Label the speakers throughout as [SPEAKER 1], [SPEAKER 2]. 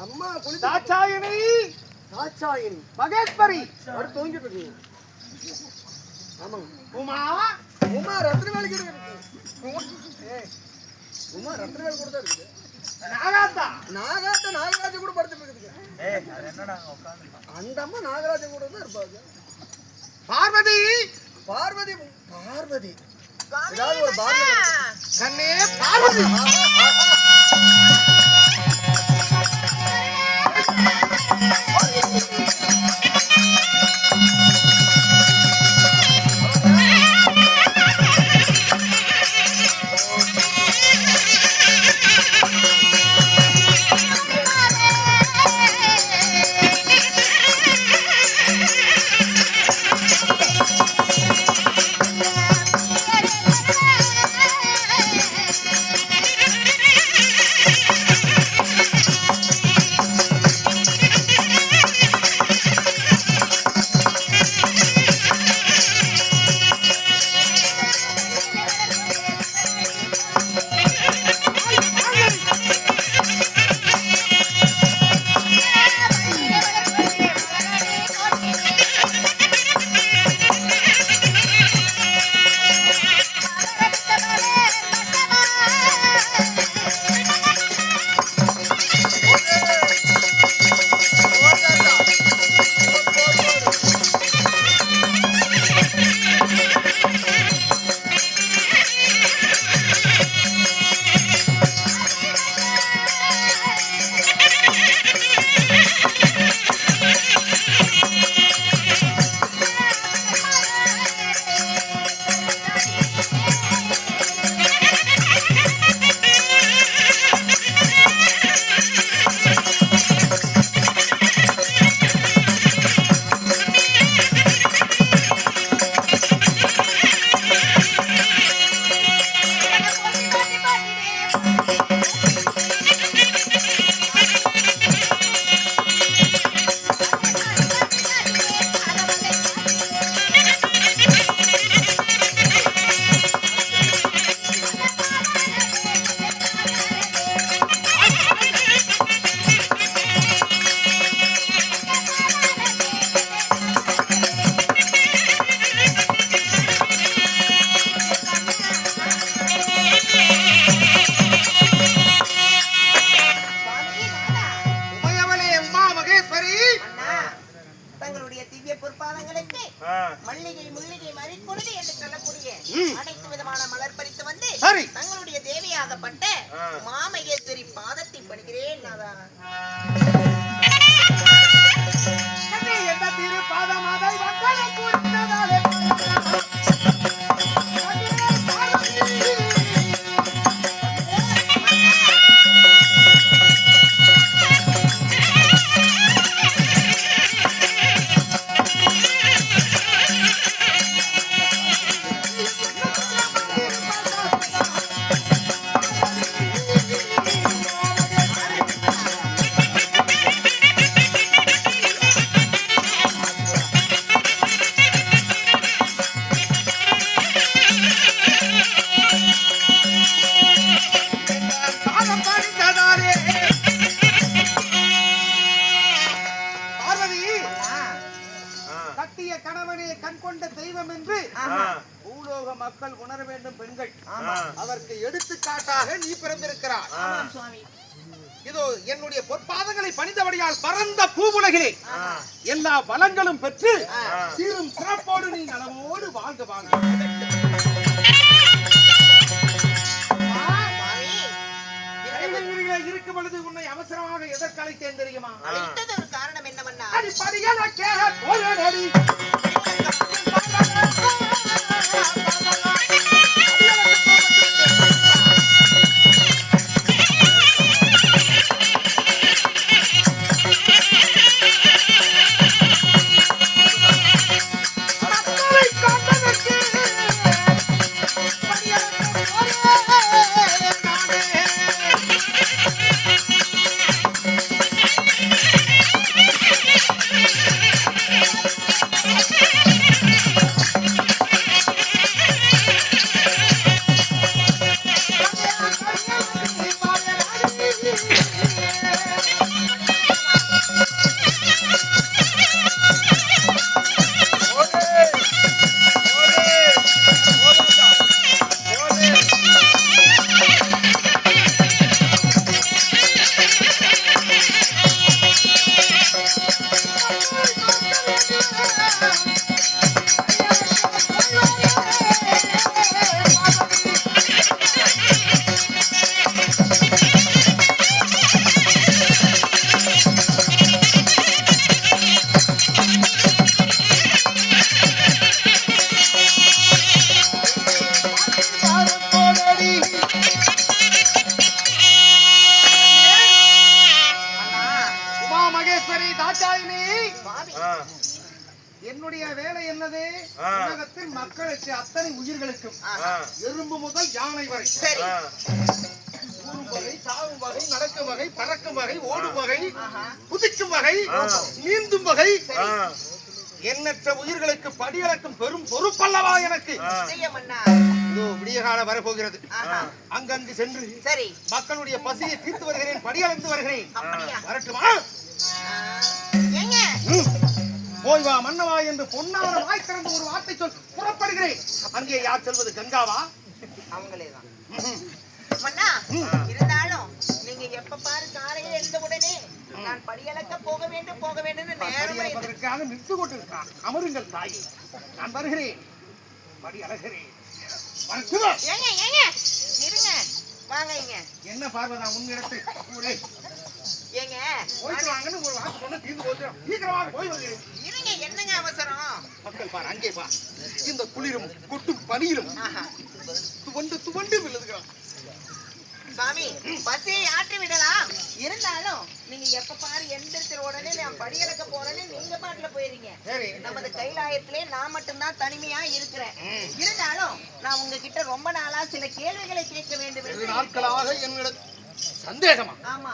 [SPEAKER 1] அம்மா குளிச்சு
[SPEAKER 2] தாட்சாயினி
[SPEAKER 1] தாட்சாயினி
[SPEAKER 2] மகேஸ்வரி
[SPEAKER 1] அடுத்து தூங்கிட்டு இருக்கீங்க. ஆமாங்க.
[SPEAKER 2] உமா
[SPEAKER 1] உமா ரத்னவேல் கிட்ட இருக்கு. உமா ரத்னவேல் கூட தான் இருக்குது.
[SPEAKER 2] நாகாத்தா
[SPEAKER 1] நாகராஜ கூட படுத்து இருக்குது.
[SPEAKER 3] அது என்னடா உட்கார்ந்து
[SPEAKER 1] அந்த அம்மா நாகராஜ கூட தான் இருப்பாங்க.
[SPEAKER 2] பார்வதி
[SPEAKER 1] பார்வதி பார்வதி ஏதாவது ஒரு பார்வதி
[SPEAKER 2] கண்ணே பார்வதி
[SPEAKER 4] மல்லிகை முல்லிகை மறிக்கொழுது என்று சொல்லக்கூடிய அனைத்து விதமான மலர் பறித்து வந்து தங்களுடைய தேவையாகப்பட்ட மாமகேஸ்வரி பாதத்தை படுகிறேன்.
[SPEAKER 2] மக்கள் உணர வேண்டும். பெண்கள் அதற்கு எடுத்துக்காட்டாக நீ பிறந்திருக்கிறார். இதோ என்னுடைய பொற்பாதங்களை பணிந்தபடியால் பரந்த பூவுலகிலே எல்லா வளங்களும் பெற்று சீரும் சிறப்போடு நீ நலமோடு வாழ்க வாழ்க. இருக்கும் பொழுது உன்னை அவசரமாக எதற்கு அழைத்தேன் தெரியுமா?
[SPEAKER 4] அழைத்தது ஒரு காரணம் என்னவென்னா
[SPEAKER 2] ஈஸ்வரி தாட்சாயினி,
[SPEAKER 4] சுவாமி
[SPEAKER 2] என்னுடைய வேலை என்னது? உலகத்தில் மக்களுக்கு அத்தனை உயிர்களுக்கும் எறும்பு முதல் யானை வரை,
[SPEAKER 4] சரி
[SPEAKER 2] ஊரும் வகை, சாவும் வகை, நடக்கும் வகை, பறக்கும் வகை, ஓடும் வகை, குதிக்கும் வகை, நீந்தும் வகை, எண்ணற்ற உயிர்களுக்கு படியளக்கும் பெரும் பொறுப்பல்லவா எனக்கு. இதோ விடிய காலம் வரப்போகிறது. அங்கங்கு சென்று
[SPEAKER 4] சரி
[SPEAKER 2] மக்களுடைய பசியை தீர்த்து வருகிறேன், படியளந்து வருகிறேன். வரட்டுமா?
[SPEAKER 4] ஏங்க
[SPEAKER 2] போய் வா மன்னவா என்று பொன்னான வாய் திறந்து ஒரு வார்த்தை சொல், புறப்படுகிறேன். அங்கே யார் செல்வது? கங்காவா?
[SPEAKER 4] அவங்களேதான் மன்னா. இருந்தாலும் நீங்க எப்ப பாரு காலையில் எழுந்த உடனே நான் படியளக்க போக வேண்டும்
[SPEAKER 2] படியளப்பதற்காக நின்று கொண்டிருக்கிறான். அமருங்கள் தாயே, நான் வருகிறேன், படி அழகிறேன்.
[SPEAKER 4] ஏங்க ஏங்க இருங்க வாங்க. இங்க
[SPEAKER 2] என்ன பார்வதா உன்னிடத்தில் ஊரே
[SPEAKER 4] ஏங்க
[SPEAKER 2] போயிட்டு வாங்கன்னு ஒரு வார்த்தை சொன்ன தீர்ந்து போச்சு. சீக்கிரமாக போய் வருகிறேன்.
[SPEAKER 4] இருங்க, என்னங்க அவசரம்?
[SPEAKER 2] மக்கள் பார், அங்கே பார், இந்த குளிரும் கொட்டும் பனியிலும் துவண்டு விழுதுகிறான்.
[SPEAKER 4] சாமி பசியை ஆற்றி விடலாம், இருந்தாலும் நீங்க எப்ப பாரு எந்திரத்திற உடனே நான் படியளக்க போறேன்னு நீங்க பாட்டுல போயிருங்க. நமது கைலாயத்திலே நான் மட்டும்தான் தனிமையா இருக்கிறேன். இருந்தாலும் நான் உங்ககிட்ட ரொம்ப நாளா சில கேள்விகளை கேட்க வேண்டும்.
[SPEAKER 2] நாட்களாக என்னிடம் சந்தேகமா?
[SPEAKER 4] ஆமா.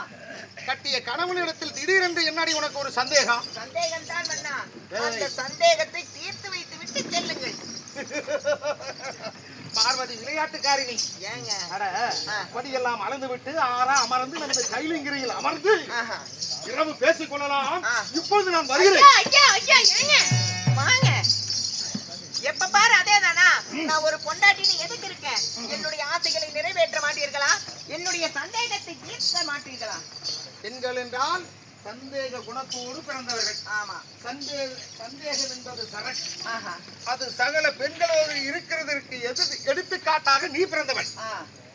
[SPEAKER 2] கட்டிய கணவனிடத்தில் திடீரென்று என்னடி உனக்கு ஒரு சந்தேகம்?
[SPEAKER 4] சந்தேகம் தான் மன்னா. அந்த சந்தேகத்தை தீர்த்து வைத்து விட்டு செல்லுங்கள்.
[SPEAKER 2] பார்வதி விளையாட்டுக்காரினி.
[SPEAKER 4] ஏங்க
[SPEAKER 2] படியெல்லாம் அளந்து விட்டு ஆறா அமர்ந்து நமது கைலிங்கிரியில் அமர்ந்து இரவு பேசிக் கொள்ளலாம். இப்பொழுது நான் வருகிறேன்.
[SPEAKER 4] வாங்க. எப்ப பாரு அதே தானா? நான் ஒரு பொண்டாட்டின்னு எதுக்கு இருக்கேன்? என்னுடைய ஆசைகளை நிறைவேற்ற மாட்டீர்களா? என்னுடைய சந்தேகத்தை தீர்க்க மாட்டீர்களா?
[SPEAKER 2] பெண்கள் என்றால் சந்தேக குணத்தோடு பிறந்தவர்கள்.
[SPEAKER 4] ஆமா.
[SPEAKER 2] சந்தேகம் என்பது சரக்கு. அது சகல பெண்களோடு இருக்கிறதற்கு எடுத்துக்காட்டாக நீ பிறந்தவள்.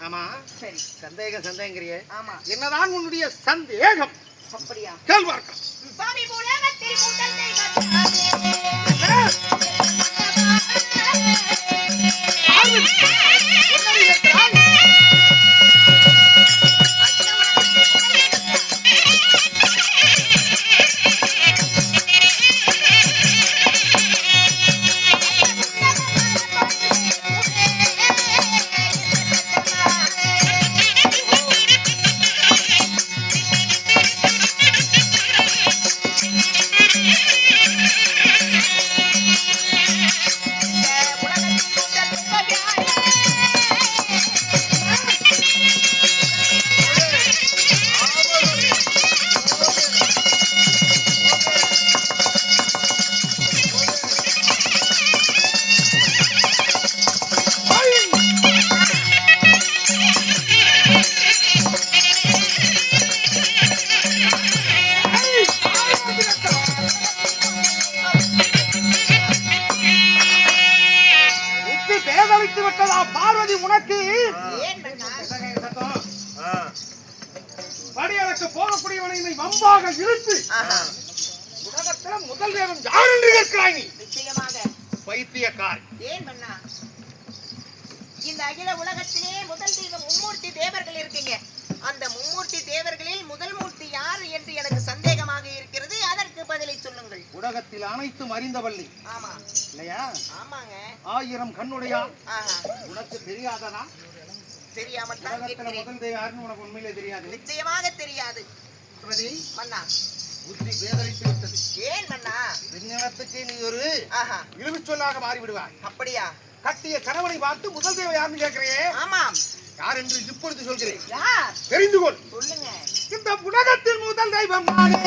[SPEAKER 2] ஆமா
[SPEAKER 4] சரி.
[SPEAKER 2] சந்தேகங்கிறிய.
[SPEAKER 4] ஆமா.
[SPEAKER 2] என்னதான் உன்னுடைய சந்தேகம்?
[SPEAKER 4] அப்படியா?
[SPEAKER 2] கேள்வார்க்கம்.
[SPEAKER 4] சுவாமி உலகத்தில் முதல் தெய்வம்
[SPEAKER 2] பார்வதி உனக்கு படியளக்கு போகக்கூடியவனை வம்பாக இழுத்து உலகத்தில் முதல் தேவன் யார் என்று கேட்கிறாய் நீ?
[SPEAKER 4] நிச்சயமாக
[SPEAKER 2] பைத்தியக்காரி.
[SPEAKER 4] ஏன் பண்ணா? இந்த அகில உலகத்திலே முதல் தெய்வம் மும்மூர்த்தி தேவர்கள் இருக்கீங்க. அந்த மும்மூர்த்தி தேவர்களில் முதல் மூர்த்தி யார் என்று எனக்கு சந்தேகமாக இருக்கிறது. அதற்கு பதிலை சொல்லுங்கள்.
[SPEAKER 2] உலகத்தில் அனைத்தும் அறிந்தவள்ளி.
[SPEAKER 4] ஆமா
[SPEAKER 2] இல்லையா?
[SPEAKER 4] ஆமாங்க.
[SPEAKER 2] 1000 கண்ணுடையா? உனக்கு தெரியாததா?
[SPEAKER 4] தெரியாமல் தான் கேட்கிறேன்.
[SPEAKER 2] முதல் தெய்வம் யாருன்னு உனக்கு உண்மையிலே தெரியாது?
[SPEAKER 4] நிச்சயமாக தெரியாது மன்னா.
[SPEAKER 2] புத்தி பேதலித்து விட்டது.
[SPEAKER 4] ஏன் மன்னா?
[SPEAKER 2] விஞ்ஞானத்துக்கு நீ ஒரு இழுவிச்சொல்லாக மாறி விடுவாய்.
[SPEAKER 4] அப்படியா?
[SPEAKER 2] கட்டிய கணவனை பார்த்து முதல் தேவ யாருன்னு கேட்கிறேன்.
[SPEAKER 4] ஆமாம்.
[SPEAKER 2] யார் என்று இப்பொழுது சொல்கிறேன்.
[SPEAKER 4] யார்?
[SPEAKER 2] தெரிந்து கொள்.
[SPEAKER 4] சொல்லுங்க.
[SPEAKER 2] இந்த உலகத்தின் முதல் தெய்வம் நானே.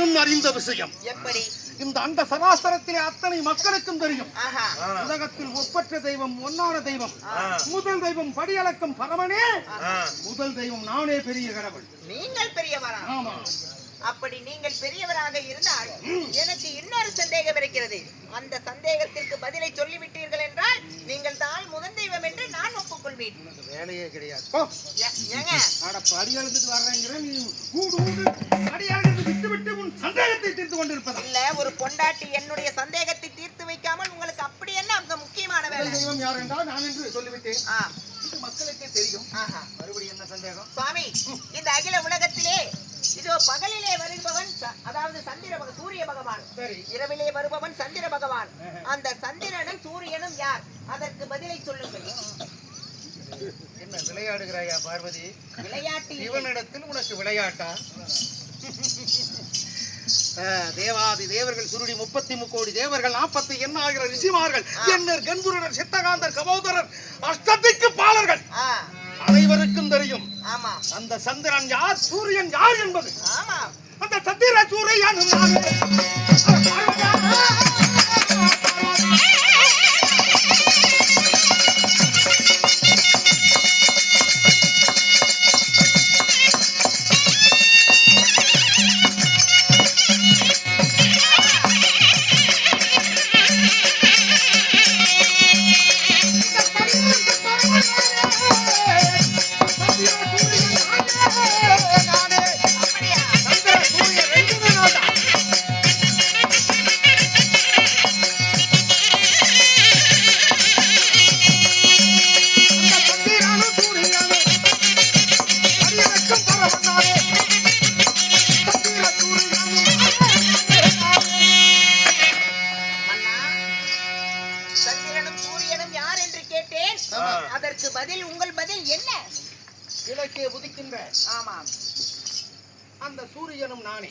[SPEAKER 2] நானும் அறிந்த விஷயம்.
[SPEAKER 4] எப்படி?
[SPEAKER 2] இந்த அண்ட சராசரத்திலே அத்தனை மக்களுக்கும் தெரியும்.
[SPEAKER 4] ஆஹா.
[SPEAKER 2] உலகத்தில் ஒப்பற்ற தெய்வம், ஒன்னான தெய்வம், முதல் தெய்வம் படியளக்கும் பரமனே, முதல் தெய்வம் நானே பெரிய கடவுள்.
[SPEAKER 4] நீங்கள் பெரியவரா?
[SPEAKER 2] ஆமா.
[SPEAKER 4] அப்படி நீங்கள் பெரியவராக இருந்தால் எனக்கு இன்னொரு சந்தேகம் இருக்கிறது. அந்த சந்தேகத்திற்கு பதிலை சொல்லிவிட்டீர்கள் என்றால் நீங்கள் தான் முதல் தெய்வம் என்று நான் ஒப்புக்கொள்வேன்.
[SPEAKER 2] வேலையே கிடையாது.
[SPEAKER 4] ஏங்க
[SPEAKER 2] படி எழுந்துட்டு வர்றேங்கிற நீ கூடு படி எழுந்து விட்டு விட்டு உன் சந்தேகத்தை தீர்த்து கொண்டிருப்பதா?
[SPEAKER 4] இல்ல, ஒரு பொண்டாட்டி என்னுடைய சந்தேகத்தை தீர்த்து வைக்காமல் உங்களுக்கு அப்படி என்ன அங்க முக்கியமான வேலை?
[SPEAKER 2] தெய்வம் யார் என்றால் நான் என்று சொல்லிவிட்டேன்.
[SPEAKER 4] ஆ,
[SPEAKER 2] இது மக்களுக்கே தெரியும்.
[SPEAKER 4] ஆஹா.
[SPEAKER 2] மறுபடியும் என்ன சந்தேகம்?
[SPEAKER 4] சுவாமி, இந்த அகில உலகத்திலே இதோ பகலிலே வருபவன் அதாவது சூரிய பகவான்,
[SPEAKER 2] சரி.
[SPEAKER 4] இரவிலே வருபவன் சந்திர பகவான். அந்த சந்திரனும் சூரியனும் யார்? அதற்கு பதிலை சொல்லுங்கள்.
[SPEAKER 2] என்ன விளையாடுகிறாயா பார்வதி?
[SPEAKER 4] விளையாட்டு இல்லை.
[SPEAKER 2] இவனிடத்தில் உனக்கு விளையாட்டா? தேவாதி தேவர்கள் சுருடி 33 கோடி தேவர்கள் 48,000 ரிஷிமார்கள் எண்ணர் கண்குருடர் சித்தகாந்தர் கபோதரர் அஷ்டதிக்கு பாலர்கள் அனைவருக்கும் தெரியும்.
[SPEAKER 4] ஆமா.
[SPEAKER 2] அந்த சந்திரன் யார், சூரியன் யார் என்பது.
[SPEAKER 4] ஆமா.
[SPEAKER 2] அந்த சந்திர சூரியன்
[SPEAKER 4] அதற்கு பதில் உங்கள் பதில் என்ன?
[SPEAKER 2] கிழக்கே உதிக்கின்ற
[SPEAKER 4] ஆமாம்
[SPEAKER 2] அந்த சூரியனும் நானே.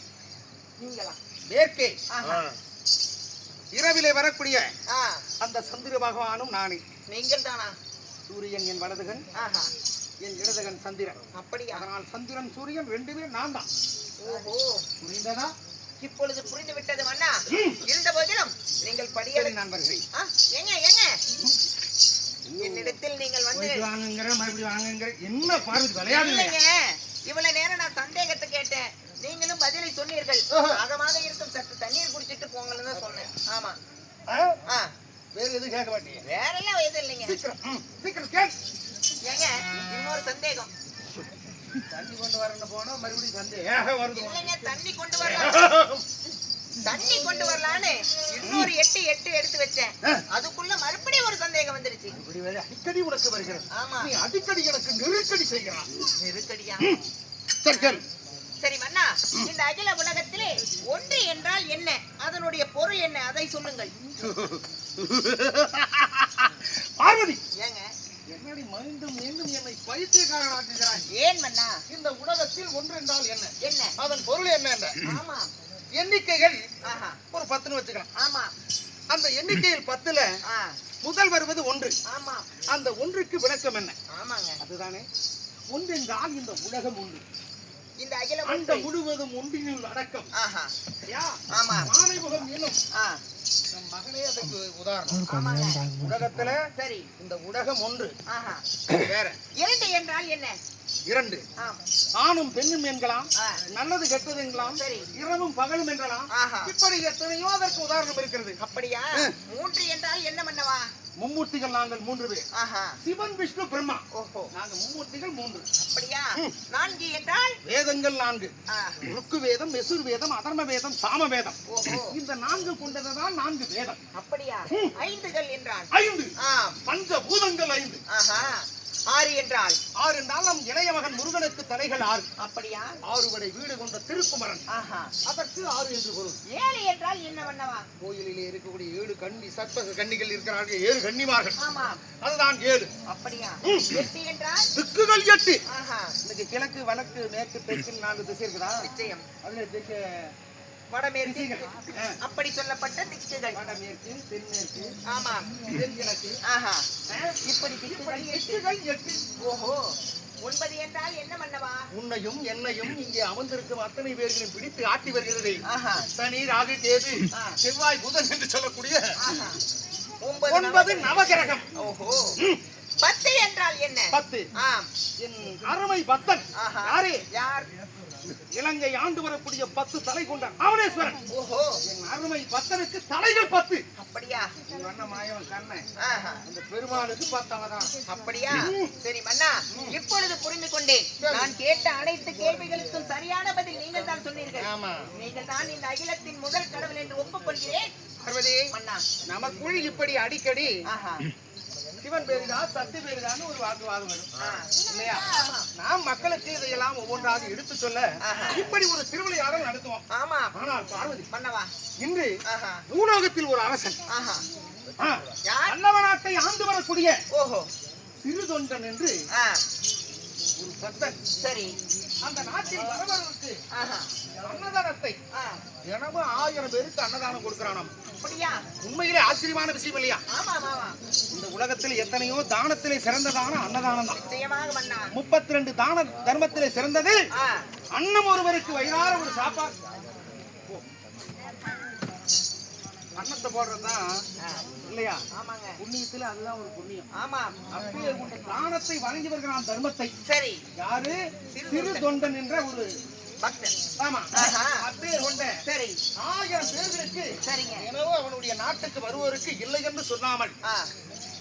[SPEAKER 4] நீங்களா?
[SPEAKER 2] மேற்கே
[SPEAKER 4] ஆஹா.
[SPEAKER 2] இரவிலே வரக்கூடிய
[SPEAKER 4] ஆ,
[SPEAKER 2] அந்த சந்திர பகவானும் நானே.
[SPEAKER 4] நீங்கள் தானா?
[SPEAKER 2] சூரியன் என் வலதுகன்,
[SPEAKER 4] ஆஹா.
[SPEAKER 2] என் இடதுகன் சந்திரன்.
[SPEAKER 4] அப்படியா?
[SPEAKER 2] அதனால் சந்திரன் சூரியன் ரெண்டுமே நான் தான்.
[SPEAKER 4] ஓஹோ,
[SPEAKER 2] புரிந்ததா?
[SPEAKER 4] இப்பொழுது புரிந்து விட்டது மன்னா. இருந்த போதிலும் நீங்கள் படியலை
[SPEAKER 2] சரி, நான் வருகிறேன்.
[SPEAKER 4] ஏங்க ஏங்க என்னிடத்தில் நீங்கள் வந்து
[SPEAKER 2] போயிட்டு வாங்குங்கிற, மறுபடியும் வாங்குங்கிற. என்ன பார்வதி விளையாடுங்க?
[SPEAKER 4] இல்லைங்க, இவ்வளவு நேரம் நான் சந்தேகத்தை கேட்டேன், நீங்களும் பதிலை சொன்னீர்கள். ஆகமாக இருக்கும், சற்று தண்ணீர் குடிச்சிட்டு போங்கன்னு தான் சொன்னேன். ஆமா.
[SPEAKER 2] வேற எதுவும் கேட்க மாட்டீங்க?
[SPEAKER 4] வேற எல்லாம் எதுவும் இல்லைங்க.
[SPEAKER 2] சீக்கிரம் கேள்.
[SPEAKER 4] ஏங்க இன்னொரு சந்தேகம்.
[SPEAKER 2] தண்ணி கொண்டு வரேன்னு போனா மறுபடியும் சந்தேகம் வருது.
[SPEAKER 4] இல்லைங்க, தண்ணி கொண்டு வரலாம், தண்ணி கொண்டு வரலான்னு இன்னொரு எட்டு எடுத்து வச்சேன். அதுக்குள்ள மறுபடியும் ஒரு சந்தேகம் வந்துருச்சு.
[SPEAKER 2] இப்படி வேற அடிக்கடி உனக்கு வருகிறது.
[SPEAKER 4] ஆமா.
[SPEAKER 2] நீ அடிக்கடி எனக்கு நெருக்கடி செய்கிறான்.
[SPEAKER 4] நெருக்கடியா?
[SPEAKER 2] சரி கேள்.
[SPEAKER 4] சரி மன்னா, இந்த அகில உலகத்திலே ஒன்று என்றால் என்ன, அதனுடைய பொருள் என்ன, அதை சொல்லுங்கள்.
[SPEAKER 2] பார்வதி,
[SPEAKER 4] ஏங்க
[SPEAKER 2] என்னடி மீண்டும் மீண்டும் என்னை பைத்தியக்காரனாக்குகிறாய்?
[SPEAKER 4] ஏன் மன்னா?
[SPEAKER 2] இந்த உலகத்தில் ஒன்று என்றால் என்ன,
[SPEAKER 4] என்ன
[SPEAKER 2] அதன் பொருள் என்ன என்ற
[SPEAKER 4] ஆமா.
[SPEAKER 2] எண்ணிக்கைகள்
[SPEAKER 4] ஆஹா.
[SPEAKER 2] ஒரு 10 வச்சுக்கலாம்.
[SPEAKER 4] ஆமா.
[SPEAKER 2] அந்த எண்ணிக்கையில் 10ல முதல் வருவது ஒன்று.
[SPEAKER 4] ஆமா.
[SPEAKER 2] அந்த ஒன்றுக்கு விளக்கம் என்ன?
[SPEAKER 4] ஆமாங்க.
[SPEAKER 2] அதுதானே ஒன்று என்றால் இந்த உலகம் ஒன்று,
[SPEAKER 4] இந்த அகில
[SPEAKER 2] அந்த முழுவதும் ஒன்றினுள் அடக்கம்.
[SPEAKER 4] ஆஹா.
[SPEAKER 2] யா,
[SPEAKER 4] ஆமா.
[SPEAKER 2] மானைமுகம் எனும் நம் மகனே அதுக்கு உதாரணம்.
[SPEAKER 4] ஆமாங்க.
[SPEAKER 2] உலகத்துல
[SPEAKER 4] சரி.
[SPEAKER 2] இந்த உலகம் ஒன்று.
[SPEAKER 4] ஆஹா.
[SPEAKER 2] வேற
[SPEAKER 4] இரண்டு என்றால் என்ன?
[SPEAKER 2] இரண்டு. ஆணும் பெண்ணும் என்கலாம்,
[SPEAKER 4] ஆ.
[SPEAKER 2] நல்லது கெட்டது என்கலாம்,
[SPEAKER 4] சரி.
[SPEAKER 2] இரவும் பகலும் என்றலாம்.
[SPEAKER 4] ஆஹா.
[SPEAKER 2] இப்படி எத்தனையோ அதற்கு உதாரணம் இருக்கிறது.
[SPEAKER 4] அப்படியா? மூன்று என்றால் என்ன மன்னவா?
[SPEAKER 2] மும்மூர்த்திகள் நாங்கள் 3 பேர்.
[SPEAKER 4] ஆஹா.
[SPEAKER 2] சிவன், விஷ்ணு, பிரம்மா.
[SPEAKER 4] ஓஹோ.
[SPEAKER 2] நாங்க மும்மூர்த்திகள் 3.
[SPEAKER 4] அப்படியா? நான்கு என்றால்
[SPEAKER 2] வேதங்கள் 4.
[SPEAKER 4] ஆ.
[SPEAKER 2] ருக்கு வேதம், யசுர் வேதம், அதர்ம வேதம், சாம வேதம்.
[SPEAKER 4] ஓஹோ.
[SPEAKER 2] இந்த 4 கொண்டதுதான் 4 வேதம்.
[SPEAKER 4] அப்படியா? ஐந்துகள் என்றால்
[SPEAKER 2] 5. பஞ்சபூதங்கள் 5.
[SPEAKER 4] ஆஹா. 6 என்றால்
[SPEAKER 2] 6 என்றால் நம் இளைய மகன் முருகனுக்கு தலைகள் 6.
[SPEAKER 4] அப்படியா?
[SPEAKER 2] 6 வடை வீடு கொண்ட திருக்குமரன்.
[SPEAKER 4] ஆஹா.
[SPEAKER 2] அதற்கு 6 என்று பொருள்.
[SPEAKER 4] 7 என்றால் என்ன மன்னவா?
[SPEAKER 2] கோயிலிலே இருக்கக்கூடிய 7 கன்னி சர்ப்ப கன்னிகள் இருக்கிறார்கள், 7 கன்னிமார்கள்.
[SPEAKER 4] ஆமா.
[SPEAKER 2] அதுதான் 7.
[SPEAKER 4] அப்படியா? 8 என்றால்
[SPEAKER 2] திக்குகள் 8.
[SPEAKER 4] ஆஹா.
[SPEAKER 2] இன்னைக்கு கிழக்கு, வடக்கு, மேற்கு, தெற்கு 4 திசை இருக்குதா?
[SPEAKER 4] நிச்சயம்.
[SPEAKER 2] அதுல திசை
[SPEAKER 4] வடமேற்கு,
[SPEAKER 2] திசைகள்.
[SPEAKER 4] அப்படி சொல்லப்பட்ட திக்குகள்.
[SPEAKER 2] வடமேற்கு, தென்மேற்கு,
[SPEAKER 4] ஆமா.
[SPEAKER 2] தென்கிழக்கு.
[SPEAKER 4] ஆஹா. இப்படி திக்குகள் 8.
[SPEAKER 2] திக்குகள் 8.
[SPEAKER 4] ஓஹோ. 9 என்றால் என்ன மன்னவா?
[SPEAKER 2] உன்னையும் என்னையும் இங்கே அமர்ந்திருக்கும் அத்தனை பேர்களையும் பிடித்து ஆட்டி வருகிறது
[SPEAKER 4] ஆஹா.
[SPEAKER 2] சனி ராகு கேது
[SPEAKER 4] ஆ.
[SPEAKER 2] செவ்வாய் புதன் என்று சொல்லக்கூடிய
[SPEAKER 4] ஆஹா.
[SPEAKER 2] 9 நவகிரகம்.
[SPEAKER 4] ஓஹோ. 10 என்றால் என்ன?
[SPEAKER 2] 10
[SPEAKER 4] ஆம்.
[SPEAKER 2] என் அருமை பக்தன்
[SPEAKER 4] ஆஹா.
[SPEAKER 2] யாரே?
[SPEAKER 4] யார்?
[SPEAKER 2] இலங்கை ஆண்டு வரக்கூடிய 10 தலை கொண்ட ராவணேஸ்வரன்.
[SPEAKER 4] ஓஹோ.
[SPEAKER 2] என் அருமை பக்தனுக்கு தலைகள் 10.
[SPEAKER 4] அப்படியா?
[SPEAKER 2] மாயவன் கண்ணன்
[SPEAKER 4] ஆஹா.
[SPEAKER 2] அந்த பெருமாளுக்கு 10 அவதான்.
[SPEAKER 4] அப்படியா? சரி மன்னா, இப்பொழுது புரிந்து கொண்டேன். நான் கேட்ட அனைத்து கேள்விகளுக்கும் சரியான பதில் நீங்கள் தான் சொன்னீர்கள்.
[SPEAKER 2] ஆமா.
[SPEAKER 4] நீங்கள் தான் இந்த அகிலத்தின் முதல் கடவுள் என்று ஒப்புக்கொள்கிறேன்
[SPEAKER 2] பார்வதி,
[SPEAKER 4] மன்னா.
[SPEAKER 2] நமக்குள் இப்படி அடிக்கடி
[SPEAKER 4] ஆஹா.
[SPEAKER 2] சிவன் பேருதா சக்தி பேருதான்னு ஒரு வாக்குவாதம் வரும்
[SPEAKER 4] ஆ.
[SPEAKER 2] இல்லையா? நாம் மக்களுக்கு இதையெல்லாம் ஒவ்வொன்றாக எடுத்து சொல்ல
[SPEAKER 4] ஆஹா.
[SPEAKER 2] இப்படி ஒரு திருவிளையாடல் நடத்துவோம்.
[SPEAKER 4] ஆமா
[SPEAKER 2] ஆனால் பார்வதி,
[SPEAKER 4] மன்னவா.
[SPEAKER 2] இன்று
[SPEAKER 4] ஆஹா.
[SPEAKER 2] பூலோகத்தில் ஒரு அரசன்
[SPEAKER 4] ஆஹா.
[SPEAKER 2] ஆ,
[SPEAKER 4] யார்?
[SPEAKER 2] பல்லவ நாட்டை ஆண்டு வரக்கூடிய
[SPEAKER 4] ஓஹோ.
[SPEAKER 2] சிறு தொண்டன் என்று
[SPEAKER 4] ஆ.
[SPEAKER 2] ஒரு பக்தன்
[SPEAKER 4] சரி.
[SPEAKER 2] அந்த நாட்டில் வரவருக்கு
[SPEAKER 4] ஆஹா.
[SPEAKER 2] அன்னதானத்தை
[SPEAKER 4] ஆ.
[SPEAKER 2] தினமும் 1000 பேருக்கு அன்னதானம் கொடுக்கிறானாம்.
[SPEAKER 4] அப்படியா?
[SPEAKER 2] உண்மையிலே ஆச்சரியமான விஷயம் இல்லையா?
[SPEAKER 4] ஆமா ஆமா.
[SPEAKER 2] இந்த உலகத்தில் எத்தனையோ தானத்திலே சிறந்ததான அன்னதானம் தான்.
[SPEAKER 4] நிச்சயமாக மன்னா.
[SPEAKER 2] 32 தான தர்மத்திலே சிறந்தது
[SPEAKER 4] ஆ.
[SPEAKER 2] அன்னம் ஒருவருக்கு வயிறார ஒரு சாப்பாடு. அன்னத்தை போடுறதுதான் இல்லையா?
[SPEAKER 4] ஆமாங்க.
[SPEAKER 2] புண்ணியத்துல அதுதான் ஒரு புண்ணியம்.
[SPEAKER 4] ஆமா.
[SPEAKER 2] அப்படியே உங்க தானத்தை வழங்கி வருகிறான் தர்மத்தை.
[SPEAKER 4] சரி.
[SPEAKER 2] யாரு? சிறு தொண்டன் என்ற ஒரு
[SPEAKER 4] பக்தன்.
[SPEAKER 2] ஆமா.
[SPEAKER 4] ஆஹா.
[SPEAKER 2] அப்பேர் கொண்ட
[SPEAKER 4] சரி.
[SPEAKER 2] 1000 பேர்களுக்கு
[SPEAKER 4] சரிங்க.
[SPEAKER 2] எனவே அவனுடைய நாட்டுக்கு வருவோருக்கு இல்லை என்று சொல்லாமல்
[SPEAKER 4] ஆ.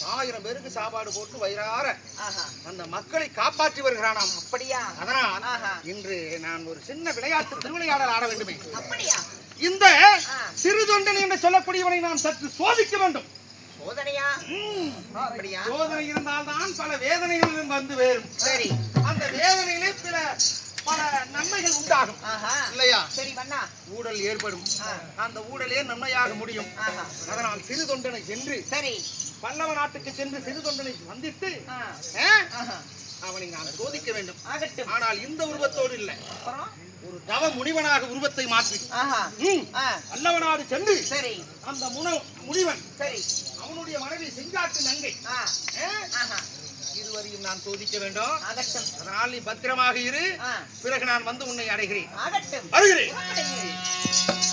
[SPEAKER 2] 1000 பேருக்கு சாப்பாடு போட்டு வயிறார
[SPEAKER 4] ஆஹா.
[SPEAKER 2] அந்த மக்களை காப்பாற்றி வருகிறானாம்.
[SPEAKER 4] அப்படியா?
[SPEAKER 2] அதனால்
[SPEAKER 4] ஆஹா.
[SPEAKER 2] இன்று நான் ஒரு சின்ன விளையாட்டு திருவிளையாடல் ஆட வேண்டுமே.
[SPEAKER 4] அப்படியா?
[SPEAKER 2] இந்த சிறு தொண்டன் என்று சொல்லக்கூடியவனை நாம் சற்று சோதிக்க வேண்டும்.
[SPEAKER 4] சோதனையா? அப்படியா?
[SPEAKER 2] சோதனை இருந்தால்தான் பல வேதனைகள் வந்து வேறும்.
[SPEAKER 4] சரி.
[SPEAKER 2] அந்த வேதனையிலே பல நன்மைகள் உண்டாகும்
[SPEAKER 4] ஆஹா.
[SPEAKER 2] இல்லையா?
[SPEAKER 4] சரி மன்னா.
[SPEAKER 2] ஊழல் ஏற்படும். அந்த ஊழலே நன்மையாக முடியும்.
[SPEAKER 4] ஆஹா.
[SPEAKER 2] அதனால் சிறு தொண்டனை சென்று
[SPEAKER 4] சரி.
[SPEAKER 2] பல்லவ நாட்டுக்கு சென்று சிறு தொண்டனை சந்தித்து
[SPEAKER 4] ஆ.
[SPEAKER 2] ஆ, அவனை நான் சோதிக்க வேண்டும்.
[SPEAKER 4] ஆகட்டும்.
[SPEAKER 2] ஆனால் இந்த உருவத்தோடு இல்லை,
[SPEAKER 4] அப்புறம்?
[SPEAKER 2] ஒரு தவ முனிவனாக உருவத்தை மாற்றி
[SPEAKER 4] ஆஹா. ஆ.
[SPEAKER 2] பல்லவநாடு சென்று
[SPEAKER 4] சரி.
[SPEAKER 2] அந்த முனிவன்
[SPEAKER 4] சரி.
[SPEAKER 2] அவனுடைய மனைவி செங்காட்டு நங்கை
[SPEAKER 4] ஆ. ஆஹா.
[SPEAKER 2] இருவரையும் நான் சோதிக்க வேண்டும்.
[SPEAKER 4] ஆகட்டும்.
[SPEAKER 2] அதனால் நீ பத்திரமாக இரு.
[SPEAKER 4] ஆ.
[SPEAKER 2] பிறகு நான் வந்து உன்னை அடைகிறேன்.
[SPEAKER 4] ஆகட்டும்.
[SPEAKER 2] வருகிறேன்.
[SPEAKER 4] புறப்படுங்கள்.